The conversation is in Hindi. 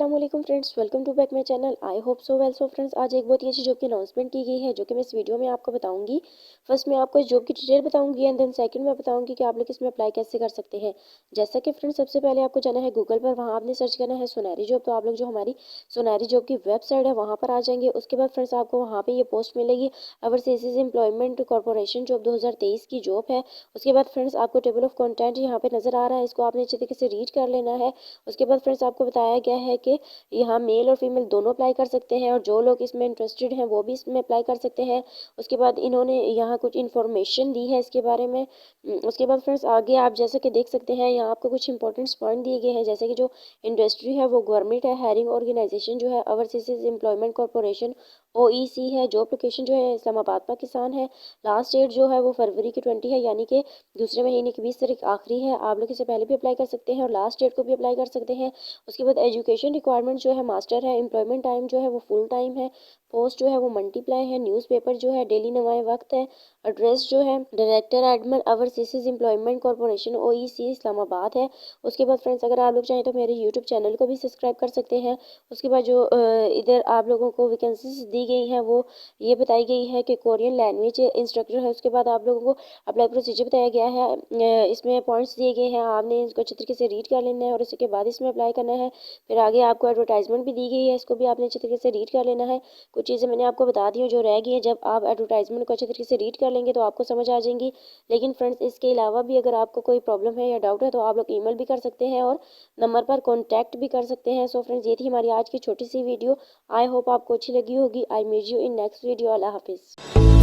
अस्सलामुअलैकुम friends, welcome to back my channel. I hope so well. So friends, आज एक बहुत ही अच्छी जॉब की अनाउंसमेंट की गई है जो कि मैं इस वीडियो में आपको बताऊंगी। फर्स्ट मैं आपको इस जॉब की डिटेल बताऊंगी एंड देन सेकंड मैं बताऊंगी कि आप लोग इसमें अप्लाई कैसे कर सकते हैं। जैसा कि फ्रेंड्स, सबसे पहले आपको जाना है गूगल पर, वहाँ आपने सर्च करना है सोनारी जॉब। तो आप लोग जो हमारी सोनारी जॉब की वेबसाइट है वहाँ पर आ जाएंगे। उसके बाद फ्रेंड्स आपको वहाँ पर ये पोस्ट मिलेगी, ओवरसीज एम्प्लॉयमेंट कॉर्पोरेशन जॉब 2023 की जॉब है। उसके बाद फ्रेंड्स आपको टेबल ऑफ कंटेंट यहाँ पे नजर आ रहा है, इसको आपने अच्छे तरीके से रीड कर लेना है। उसके बाद फ्रेंड्स आपको बताया गया है कि यहाँ मेल और फीमेल दोनों अप्लाई कर सकते हैं और जो लोग इसमें इंटरेस्टेड हैं वो भी इसमें अप्लाई कर सकते हैं। उसके बाद इन्होंने यहाँ कुछ इन्फॉर्मेशन दी है इसके बारे में। उसके बाद फ्रेंड्स आगे आप जैसे कि देख सकते हैं, यहाँ आपको कुछ इंपॉर्टेंट पॉइंट दिए गए हैं, जैसे कि जो इंडस्ट्री है वो गवर्नमेंट है, हायरिंग ऑर्गेनाइजेशन जो है ओवरसीज एम्प्लॉयमेंट कॉर्पोरेशन OEC है, जॉब लोकेशन जो है इस्लामाबाद पाकिस्तान है। लास्ट डेट जो है वो फरवरी की 20 है, यानी कि दूसरे महीने की 20 तारीख आखिरी है। आप लोग इसे पहले भी अप्लाई कर सकते हैं और लास्ट डेट को भी अप्लाई कर सकते हैं। उसके बाद एजुकेशन रिक्वायरमेंट जो है मास्टर है, एम्प्लॉयमेंट टाइम जो है वो फुल टाइम है, पोस्ट जो है वो मल्टीप्लाई है, न्यूज़पेपर जो है डेली नवाए वक्त है, एड्रेस जो है director admin overseas employment corporation OEC Islamabad है। उसके बाद फ्रेंड्स अगर आप लोग चाहें तो मेरे यूट्यूब चैनल को भी सब्सक्राइब कर सकते हैं। उसके बाद जो इधर आप लोगों को वैकेंसीज दी गई हैं वो ये बताई गई है कि कोरियन लैंग्वेज इंस्ट्रक्टर है। उसके बाद आप लोगों को अप्लाई प्रोसीजर बताया गया है, इसमें पॉइंट्स दिए गए हैं, आपने इसको अच्छे तरीके से रीड कर लेना है और इसके बाद इसमें अप्लाई करना है। फिर आगे आपको एडवर्टाइजमेंट भी दी गई है, इसको भी आपने अच्छे तरीके से रीड कर लेना है। कुछ चीज़ें मैंने आपको बता दी हैं जो रह गई हैं, जब आप एडवर्टाइजमेंट को अच्छे तरीके से रीड कर लेंगे तो आपको समझ आ जाएंगी। लेकिन फ्रेंड्स इसके अलावा भी अगर आपको कोई प्रॉब्लम है या डाउट है तो आप लोग ईमेल भी कर सकते हैं और नंबर पर कॉन्टैक्ट भी कर सकते हैं। सो फ्रेंड्स, ये थी हमारी आज की छोटी सी वीडियो। आई होप आपको अच्छी लगी होगी। I meet you in next video. अल्लाह हाफिज़।